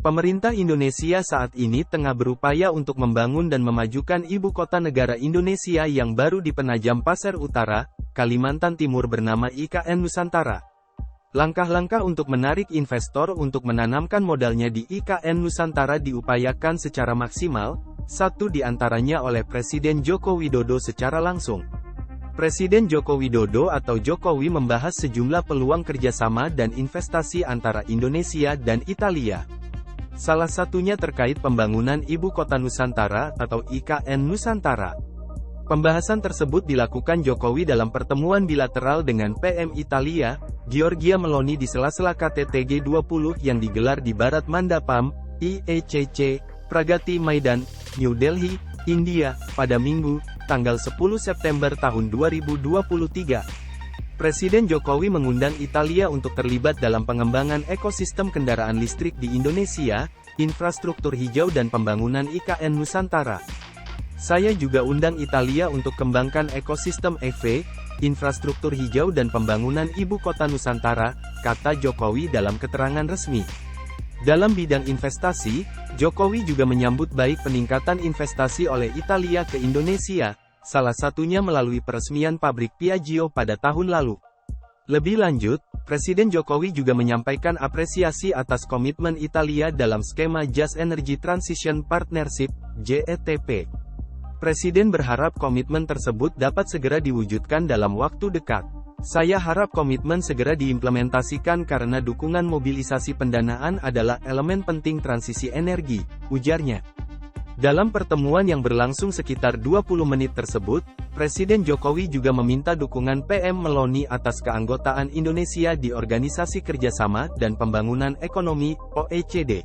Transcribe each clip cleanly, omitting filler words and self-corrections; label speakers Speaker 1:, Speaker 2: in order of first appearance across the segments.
Speaker 1: Pemerintah Indonesia saat ini tengah berupaya untuk membangun dan memajukan ibu kota negara Indonesia yang baru di Penajam Pasir Utara, Kalimantan Timur bernama IKN Nusantara. Langkah-langkah untuk menarik investor untuk menanamkan modalnya di IKN Nusantara diupayakan secara maksimal, satu di antaranya oleh Presiden Joko Widodo secara langsung. Presiden Joko Widodo atau Jokowi membahas sejumlah peluang kerjasama dan investasi antara Indonesia dan Italia. Salah satunya terkait pembangunan Ibu Kota Nusantara atau IKN Nusantara. Pembahasan tersebut dilakukan Jokowi dalam pertemuan bilateral dengan PM Italia, Giorgia Meloni di sela-sela KTT G20 yang digelar di Bharat Mandapam, IECC, Pragati Maidan, New Delhi, India, pada Minggu, tanggal 10 September tahun 2023. Presiden Jokowi mengundang Italia untuk terlibat dalam pengembangan ekosistem kendaraan listrik di Indonesia, infrastruktur hijau dan pembangunan IKN Nusantara. Saya juga undang Italia untuk kembangkan ekosistem EV, infrastruktur hijau dan pembangunan Ibu Kota Nusantara, kata Jokowi dalam keterangan resmi. Dalam bidang investasi, Jokowi juga menyambut baik peningkatan investasi oleh Italia ke Indonesia, salah satunya melalui peresmian pabrik Piaggio pada tahun lalu. Lebih lanjut, Presiden Jokowi juga menyampaikan apresiasi atas komitmen Italia dalam skema Just Energy Transition Partnership, JETP. Presiden berharap komitmen tersebut dapat segera diwujudkan dalam waktu dekat. Saya harap komitmen segera diimplementasikan karena dukungan mobilisasi pendanaan adalah elemen penting transisi energi, ujarnya. Dalam pertemuan yang berlangsung sekitar 20 menit tersebut, Presiden Jokowi juga meminta dukungan PM Meloni atas keanggotaan Indonesia di Organisasi Kerjasama dan Pembangunan Ekonomi, OECD.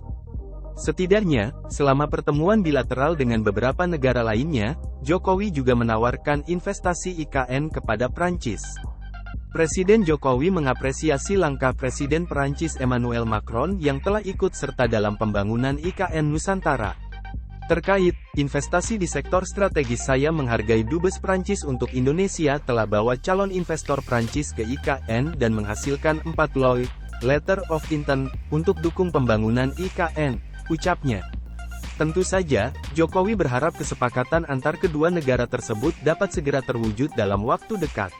Speaker 1: Setidaknya, selama pertemuan bilateral dengan beberapa negara lainnya, Jokowi juga menawarkan investasi IKN kepada Prancis. Presiden Jokowi mengapresiasi langkah Presiden Perancis Emmanuel Macron yang telah ikut serta dalam pembangunan IKN Nusantara. Terkait investasi di sektor strategis, saya menghargai Dubes Prancis untuk Indonesia telah bawa calon investor Prancis ke IKN dan menghasilkan 4 letter of intent untuk dukung pembangunan IKN, ucapnya. Tentu saja, Jokowi berharap kesepakatan antar kedua negara tersebut dapat segera terwujud dalam waktu dekat.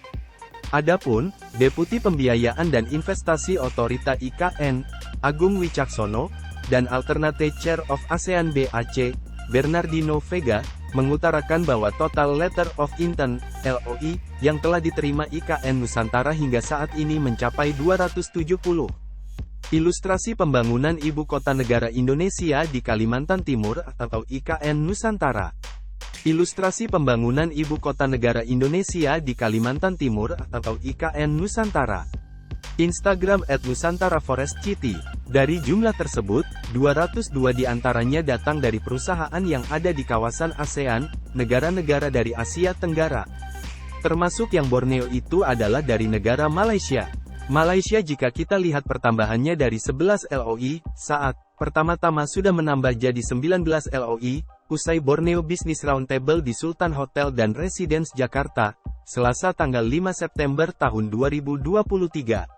Speaker 1: Adapun, Deputi Pembiayaan dan Investasi Otorita IKN, Agung Wicaksono, dan Alternate Chair of ASEAN BAC, Bernardino Vega, mengutarakan bahwa total Letter of Intent, LOI, yang telah diterima IKN Nusantara hingga saat ini mencapai 270. Ilustrasi pembangunan Ibu Kota Negara Indonesia di Kalimantan Timur atau IKN Nusantara. Ilustrasi pembangunan Ibu Kota Negara Indonesia di Kalimantan Timur atau IKN Nusantara. Instagram @nusantaraforestcity. Dari jumlah tersebut, 202 diantaranya datang dari perusahaan yang ada di kawasan ASEAN, negara-negara dari Asia Tenggara. Termasuk yang Borneo itu adalah dari negara Malaysia. Malaysia jika kita lihat pertambahannya dari 11 LOI, saat pertama-tama sudah menambah jadi 19 LOI, usai Borneo Business Roundtable di Sultan Hotel dan Residence Jakarta, Selasa tanggal 5 September tahun 2023.